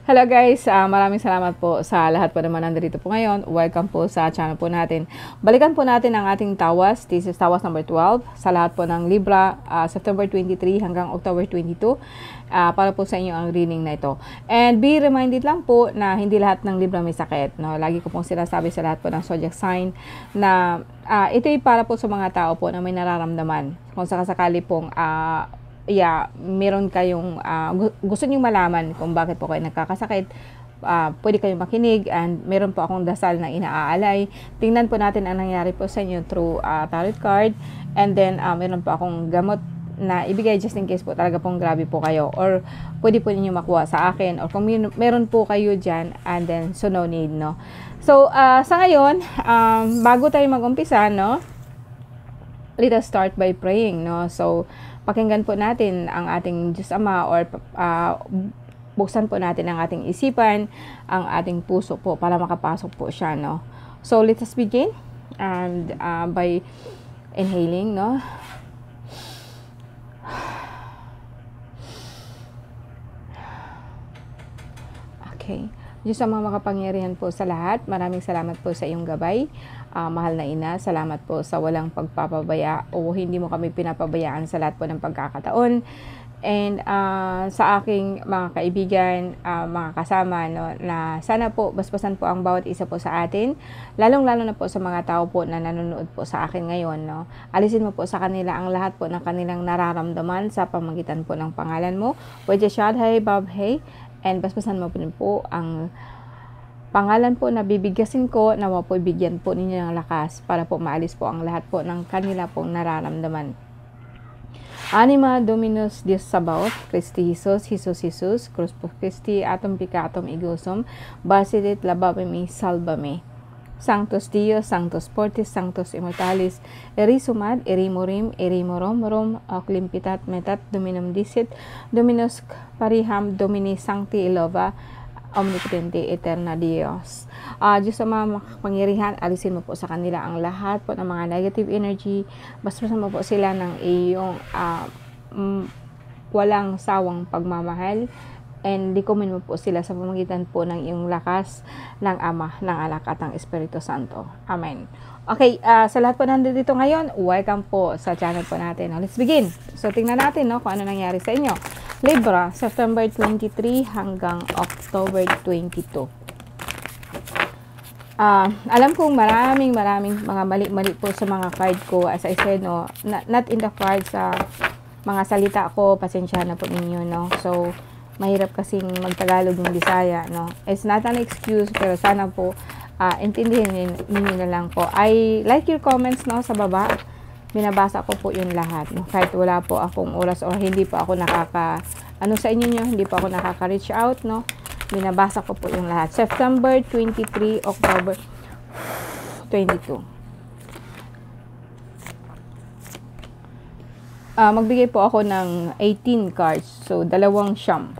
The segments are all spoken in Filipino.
Hello guys, maraming salamat po sa lahat po naman nandito po ngayon. Welcome po sa channel po natin. Balikan po natin ang ating tawas. This is tawas number 12 sa lahat po ng Libra, September 23 hanggang October 22. Para po sa inyo ang reading na ito. And be reminded lang po na hindi lahat ng Libra may sakit. No? Lagi ko pong sinasabi sa lahat po ng zodiac sign na ito ay para po sa mga tao po na may nararamdaman. Kung sakasakali pong meron kayong gusto niyo malaman kung bakit po kayo nagkakasakit, pwede kayong makinig, and meron po akong dasal na inaaalay. Tingnan po natin ang nangyari po sa inyo through tarot card, and then meron po akong gamot na ibigay just in case po talaga pong grabe po kayo, or pwede po ninyo makuha sa akin, or kung meron po kayo dyan, and then so no need, no? So sa ngayon, bago tayo mag-umpisa, no, let us start by praying, no? So pakinggan po natin ang ating Diyos Ama, or buksan po natin ang ating isipan, ang ating puso po para makapasok po siya, no? So let us begin, and by inhaling, no? Okay. Diyos Ama makapangyarihan po sa lahat, maraming salamat po sa iyong gabay. Mahal na Ina, salamat po sa walang pagpapabaya, o hindi mo kami pinapabayaan sa lahat po ng pagkakataon. And sa aking mga kaibigan, mga kasama, no, na sana po basbasan po ang bawat isa po sa atin, lalong-lalo na po sa mga tao po na nanonood po sa akin ngayon, no. Alisin mo po sa kanila ang lahat po ng kanilang nararamdaman sa pamamagitan po ng pangalan mo, Wajashadhay Babhay, and basbasan mo po ang pangalan po na bibigyasin ko, na po bigyan po ninyo ng lakas para po maalis po ang lahat po ng kanila pong nararamdaman. Anima Dominus Dios Sabaoth, Christi Jesus, Jesus, Cruz po Christi, atom picatum igusum, basilit lababame salvame. Sanctus Dios, Sanctus Fortis, Sanctus Immortalis, Erisumad, Erimorim, Erimorom, Oclimpitat Metat, Dominum Dicit, Dominus Pariham, Domini Sancti Ilova, Omnipotente Eterna Dios. Diyos Ama makapangyarihan, alisin mo po sa kanila ang lahat po ng mga negative energy. Basbasan mo po sila ng iyong walang sawang pagmamahal, and likumin mo po sila sa pamamagitan po ng iyong lakas ng Ama, ng Anak at ng Espiritu Santo. Amen. Okay, sa lahat po nandito ngayon, welcome po sa channel po natin. Now, let's begin. So, tingnan natin, no, kung ano nangyari sa inyo. Libra, September 23 hanggang October 22. Alam kong maraming mga mali po sa mga card ko. As I said, no, not in the card, sa mga salita ko, pasensya na po ninyo, no. So, mahirap kasing magtagalog ng Bisaya, no. It's not an excuse, pero sana po intindihin ninyo na lang po. I like your comments, no, sa baba. Binabasa ko po yung lahat, no? Kahit wala po akong oras, or hindi po ako sa inyo nyo, hindi po ako nakaka-reach out, no? Binabasa ko po yung lahat. September 23, October 22. Magbigay po ako ng 18 cards. So, 2 siyam.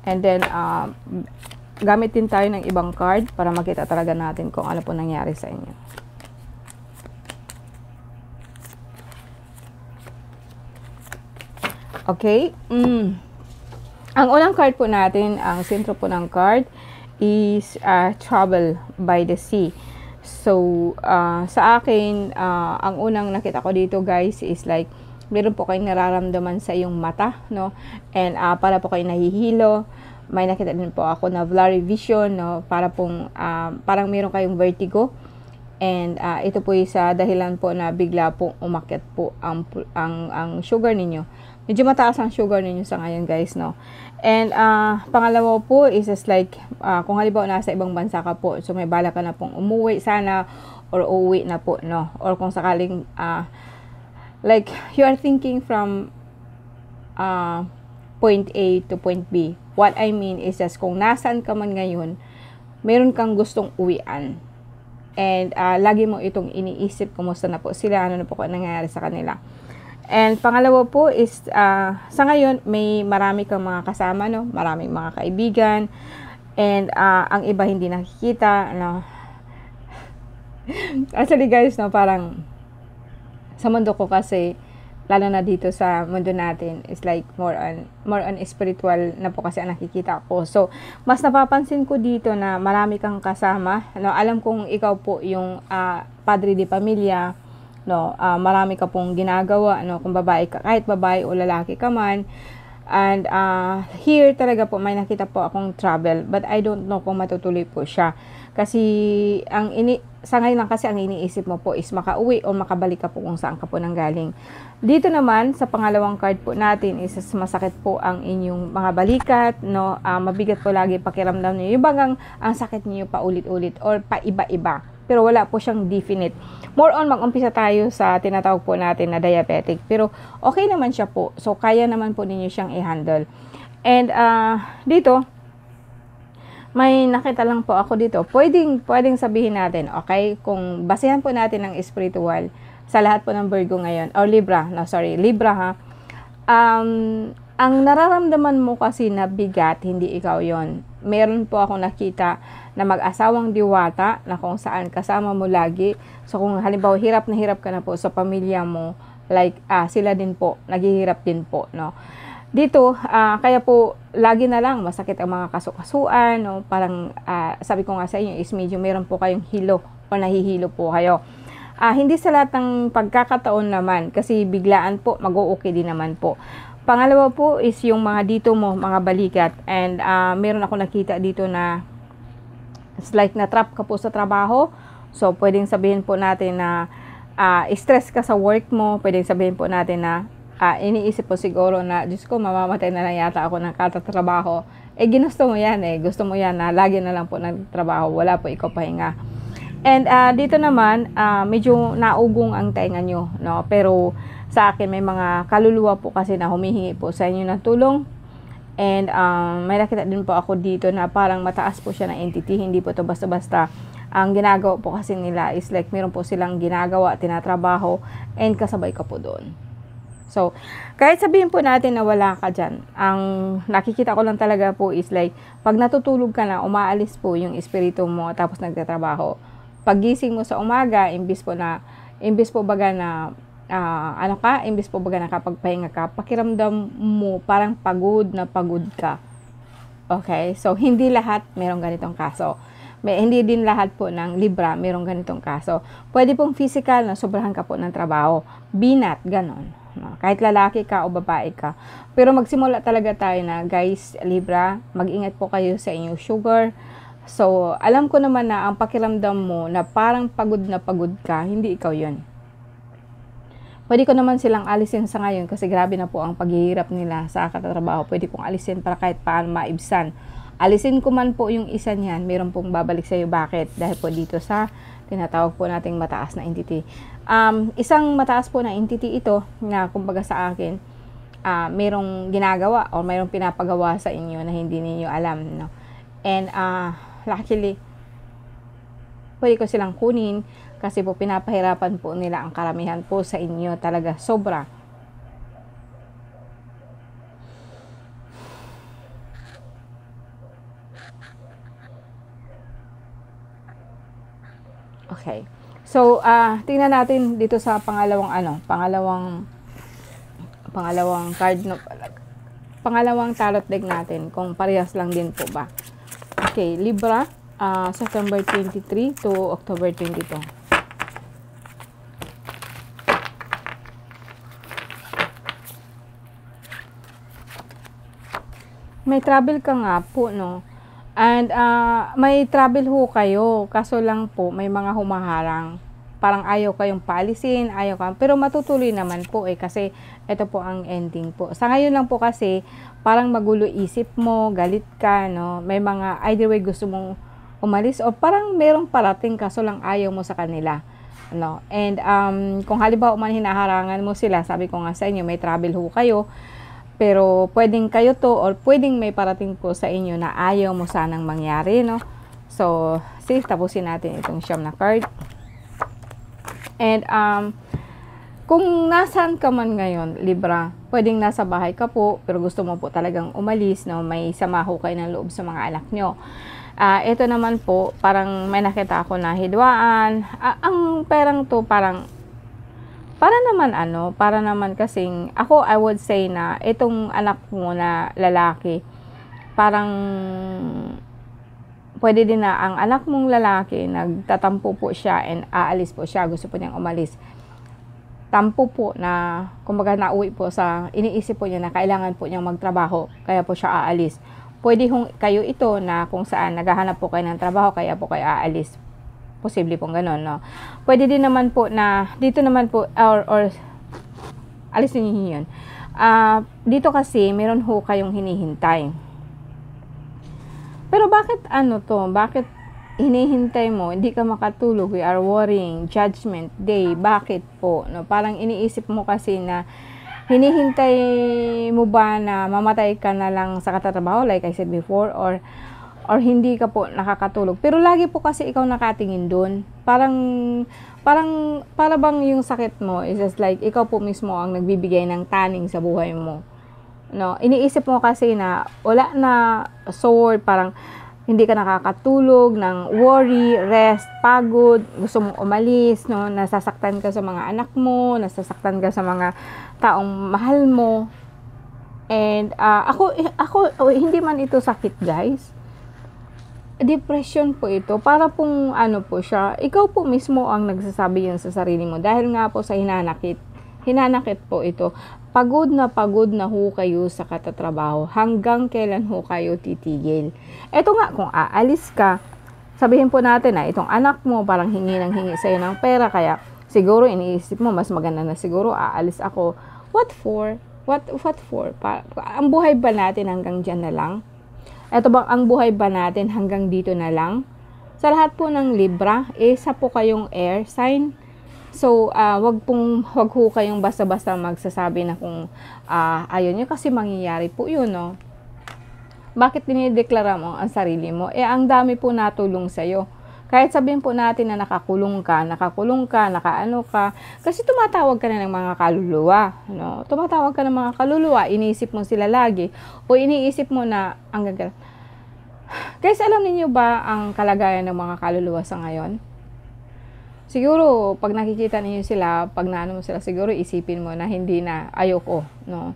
And then, gamit din tayo ng ibang card para makita talaga natin kung ano po nangyari sa inyo. Okay. Ang unang card po natin, ang sentro po ng card is Trouble by the Sea. So, sa akin, ang unang nakita ko dito, guys, is like meron po kayong nararamdaman sa iyong mata, no? And para po kayo nahihilo. May nakita din po ako na blurry vision, no? Para pong parang meron kayong vertigo. And ito po sa dahilan po na bigla pong umakyat po ang sugar ninyo. Medyo mataas ang sugar ninyo sa ngayon, guys, no? And pangalawa po is just like kung halimbawa nasa ibang bansa ka po, so may bala ka na pong umuwi sana, or uuwi na po, no? Or kung sakaling like you are thinking from point A to point B. What I mean is just kung nasaan ka man ngayon, meron kang gustong uwian. And lagi mo itong iniisip, kumusta na po sila, ano na po nangyayari sa kanila. And pangalawa po is, sa ngayon, may marami kang mga kasama, no? Maraming mga kaibigan. And ang iba hindi nakikita, no? Actually, guys, no, parang sa mundo ko kasi, lalo na dito sa mundo natin, is like more on spiritual na po kasi ang nakikita ko. So, mas napapansin ko dito na marami kang kasama. No, alam kong ikaw po yung padre de pamilya, no, marami ka pong ginagawa, no, kung babae ka, kahit babae o lalaki ka man. And here talaga po may nakita po akong travel, but I don't know kung matutuloy po siya. Kasi sa ngayon lang kasi ang iniisip mo po is makauwi o makabalik ka po kung saan ka po nanggaling. Dito naman sa pangalawang card po natin is masakit po ang inyong mga balikat, no? Mabigat po lagi pakiramdam niyo. Yung bagang ang sakit niyo paulit-ulit or paiba-iba. Pero wala po siyang definite. More on, mag-umpisa tayo sa tinatawag po natin na diabetic. Pero okay naman siya po. So, kaya naman po ninyo siyang i-handle. And dito, may nakita lang po ako dito. Pwedeng sabihin natin, okay, kung basehan po natin ng spiritual sa lahat po ng Virgo ngayon, or Libra, Libra ha. Ang nararamdaman mo kasi na bigat, hindi ikaw yon. Meron po ako nakita na mag-asawang diwata na kung saan kasama mo lagi. So kung halimbawa hirap na hirap ka na po sa pamilya mo, like sila din po, naghihirap din po, no. Dito, kaya po, lagi na lang masakit ang mga kasukasuan, no? Parang, sabi ko nga sa inyo, is medyo meron po kayong hilo o nahihilo po kayo. Hindi sa lahat ng pagkakataon naman, kasi biglaan po, mag-o-okay din naman po. Pangalawa po is yung mga dito mo, mga balikat. And meron ako nakita dito na, it's like na-trap ka po sa trabaho. So, pwedeng sabihin po natin na stress ka sa work mo. Pwedeng sabihin po natin na, iniisip po siguro na, Diyos ko, mamamatay na lang yata ako ng katatrabaho. Ginusto mo yan gusto mo yan na lagi na lang po nagtrabaho, wala po ikaw pahinga. And dito naman, medyo naugong ang tainga nyo, no? Pero sa akin, may mga kaluluwa po kasi na humihingi po sa inyo ng tulong. And may nakita din po ako dito na parang mataas po siya na entity, hindi po to basta-basta. Ang ginagawa po kasi nila is like, meron po silang ginagawa, tinatrabaho, and kasabay ka po doon. So, kahit sabihin po natin na wala ka dyan, ang nakikita ko lang talaga po is like, pag natutulog ka na, umaalis po yung espiritu mo tapos nagtatrabaho. Paggising mo sa umaga, imbis po baga na, imbis po baga nakapagpahinga ka, pakiramdam mo parang pagod ka. Okay? So, hindi lahat merong ganitong kaso. Hindi din lahat po ng Libra merong ganitong kaso. Pwede pong physical na sobrahan ka po ng trabaho. Binat, ganon. Kahit lalaki ka o babae ka. Pero magsimula talaga tayo na, guys, Libra, mag-ingat po kayo sa inyong sugar. So, alam ko naman na ang pakiramdam mo na parang pagod na pagod ka, hindi ikaw yun. Pwede ko naman silang alisin sa ngayon kasi grabe na po ang paghihirap nila sa katatrabaho. Pwede kong alisin para kahit paano maibsan. Alisin ko man po yung isa niyan, meron pong babalik sa iyo. Bakit? Dahil po dito sa tinatawag po nating mataas na entity. Isang mataas po na entity ito na kumbaga sa akin, merong ginagawa o merong pinapagawa sa inyo na hindi niyo alam, no? And luckily, pwede ko silang kunin kasi po pinapahirapan po nila ang karamihan po sa inyo talaga sobra. Okay. So, tingnan natin dito sa pangalawang card, no, pangalawang tarot deck natin, kung parehas lang din po ba. Okay, Libra, September 23 to October 22. May travel ka nga po, no? And may travel ho kayo, kaso lang po may mga humaharang. Parang ayaw kayong paalisin, pero matutuloy naman po kasi ito po ang ending po. Sa ngayon lang po kasi parang magulo isip mo, galit ka, no? May mga either way gusto mong umalis o parang merong parating kaso lang ayaw mo sa kanila, no? And kung halimbawa man hinaharangan mo sila, sabi ko nga sa inyo, may travel ho kayo. Pero pwedeng kayo to or pwedeng may parating po sa inyo na ayaw mo sanang mangyari, no? So, tapusin natin itong siyam na card. And kung nasaan ka man ngayon, Libra, pwedeng nasa bahay ka po, pero gusto mo po talagang umalis, no? May sama ho kayo ng loob sa mga anak nyo. Ito naman po, parang may nakita ako na hidwaan. Ang perang to parang para naman kasing, ako I would say na itong anak mo na lalaki, parang pwede din na ang anak mong lalaki, nagtatampo po siya and aalis po siya, gusto po niyang umalis. Tampo po na, kumbaga nauwi po sa, iniisip po niya na kailangan po niyang magtrabaho, kaya po siya aalis. Pwede kayo ito na kung saan naghahanap po kayo ng trabaho, kaya po kayo aalis. Posible pong gano'n, no? Pwede din naman po na, dito naman po, or alisin niyo yun. Dito kasi, meron ho kayong hinihintay. Pero bakit bakit hinihintay mo, hindi ka makatulog, we are worrying, judgment day, bakit po? No? Parang iniisip mo kasi na, hinihintay mo ba na mamatay ka na lang sa katatrabaho, like I said before, or hindi ka po nakakatulog. Pero lagi po kasi ikaw nakatingin doon. Para bang yung sakit mo is just like ikaw po mismo ang nagbibigay ng taning sa buhay mo. No, iniisip mo kasi na wala na sore, parang hindi ka nakakatulog, ng worry, rest, pagod, gusto mong umalis, no, nasasaktan ka sa mga anak mo, nasasaktan ka sa mga taong mahal mo. And ako hindi man ito sakit, guys. Depression po ito, para pong po siya, ikaw po mismo ang nagsasabi yun sa sarili mo, dahil nga po sa hinanakit po ito. Pagod na ho kayo sa katatrabaho, hanggang kailan ho kayo titigil? Eto nga, kung aalis ka, sabihin po natin na itong anak mo parang hingi sa'yo ng pera, kaya siguro iniisip mo, mas maganda na siguro aalis ako. What for? What for? Ang buhay ba natin hanggang dyan na lang? Ito bang ang buhay ba natin hanggang dito na lang? Sa lahat po ng Libra, isa po kayong air sign. So, wag ho kayong basta-basta magsasabi na kung ayaw nyo, kasi mangyayari po yun, no? Bakit dinideklara mo ang sarili mo? Ang dami po natulong sa'yo. Kahit sabihin po natin na nakakulong ka, nakaano ka, kasi tumatawag ka na ng mga kaluluwa, no? Tumatawag ka ng mga kaluluwa, iniisip mo sila lagi, o iniisip mo na, guys, alam niyo ba ang kalagayan ng mga kaluluwa sa ngayon? Siguro, pag nakikita niyo sila, pag naano mo sila, siguro isipin mo na hindi na, ayoko, no?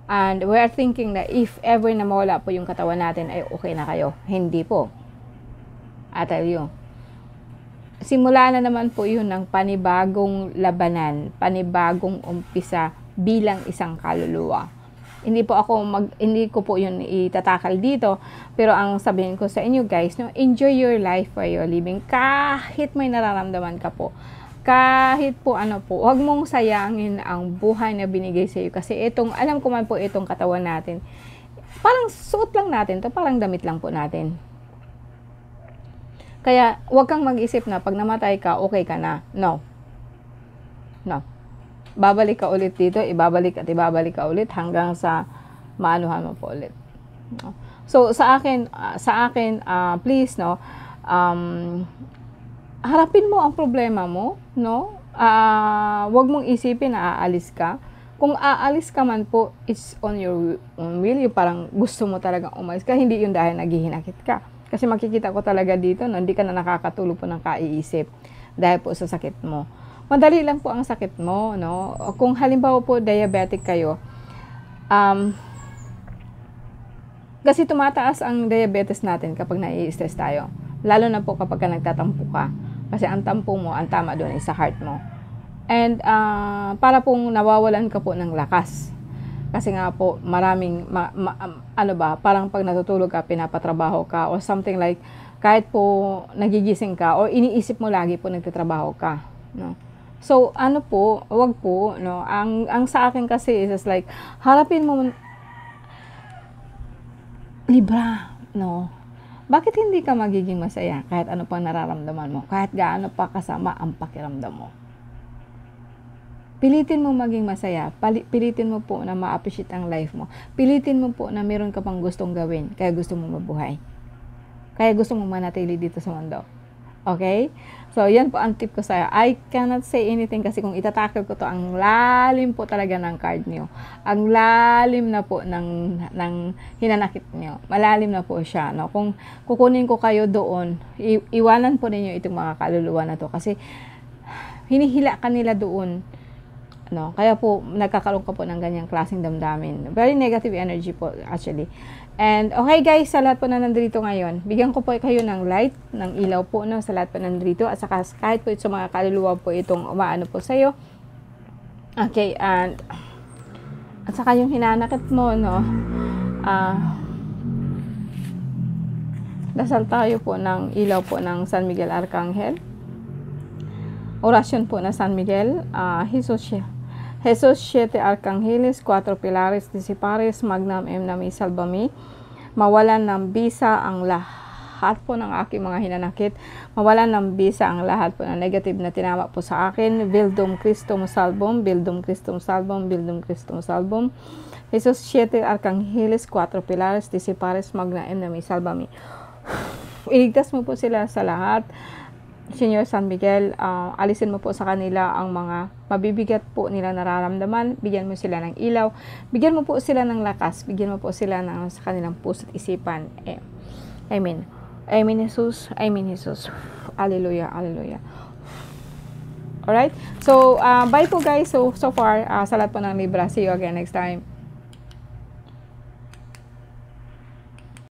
And we are thinking na if ever na mawala po yung katawan natin, ay okay na kayo. Hindi po. I tell you. Simula na naman po yun ng panibagong labanan, panibagong umpisa bilang isang kaluluwa. Hindi ko po yun itatakal dito, pero ang sabihin ko sa inyo, guys, no, enjoy your life while you're living. Kahit may nararamdaman ka po, kahit po huwag mong sayangin ang buhay na binigay sa iyo, kasi alam ko man po itong katawan natin, parang suot lang natin to, parang damit lang po natin. Kaya huwag kang mag-isip na pag namatay ka, okay ka na. No. Babalik ka ulit dito, ibabalik ka ulit hanggang sa maanuhan mo po ulit. No? So sa akin, please, no, harapin mo ang problema mo, no? Wag mong isipin na aalis ka. Kung aalis ka man po, it's on your own will. Yung parang gusto mo talagang umalis ka, hindi yun dahil naghihinakit ka. Kasi makikita ko talaga dito, no, hindi ka na nakakatulog po ng kaiisip dahil po sa sakit mo. Madali lang po ang sakit mo, no? Kung halimbawa po diabetic kayo, kasi tumataas ang diabetes natin kapag nai-stress tayo. Lalo na po kapag nagtatampo ka. Kasi ang tampo mo, ang tama doon is sa heart mo. And para pong nawawalan ka po ng lakas. Kasi nga po, maraming, parang pag natutulog ka, pinapatrabaho ka, or something like, kahit po nagigising ka, or iniisip mo lagi po nagtatrabaho ka, no? So, wag po, no? Ang sa akin kasi is just like, harapin mo, Libra, no? Bakit hindi ka magiging masaya kahit ano pang nararamdaman mo? Kahit gaano pa kasama ang pakiramdam mo? Pilitin mo maging masaya. Pilitin mo po na ma-appreciate ang life mo. Pilitin mo po na meron ka pang gustong gawin, kaya gusto mo mabuhay. Kaya gusto mo manatili dito sa mundo. Okay? So, yan po ang tip ko sa'yo. I cannot say anything kasi kung itatakil ko to, ang lalim po talaga ng card niyo. Ang lalim na po ng hinanakit niyo. Malalim na po siya. No? Kung kukunin ko kayo doon, iwanan po ninyo itong mga kaluluwa na to. Kasi, hinihila ka nila doon. Kaya po nagkakaroon ka po ng ganyang klaseng damdamin. Very negative energy po actually. And okay guys, sa lahat po na nandito ngayon, bigyan ko po kayo ng light, ng ilaw po sa lahat po nandito, at saka kahit po sa mga kaluluwa po itong umaano po sa'yo. Okay, and at saka yung hinanakit mo, dasal tayo po ng ilaw po ng San Miguel Arcangel. Orasyon po na San Miguel, Jesus Siete Arcángeles, 4 Pilares Disipares, Magnam Nami Salvami. Mawalan ng bisa ang lahat po ng aking mga hinanakit. Mawalan ng bisa ang lahat po ng negative na tinama po sa akin. Bildum Christum Salvum, Bildum Christum Salvum, Bildum Christum Salvum. Jesus Siete Arcángeles, 4 Pilares Disipares, Magnam Nami Salvami. Iligtas mo po sila sa lahat. Señor San Miguel, alisin mo po sa kanila ang mga mabibigat po nila nararamdaman. Bigyan mo sila ng ilaw. Bigyan mo po sila ng lakas. Bigyan mo po sila sa kanilang puso at isipan. Amen. Amen, Jesus. Amen, Jesus. Hallelujah. Hallelujah. Alright? So, bye po guys. So far, sa lahat po ng Libra. See you again next time.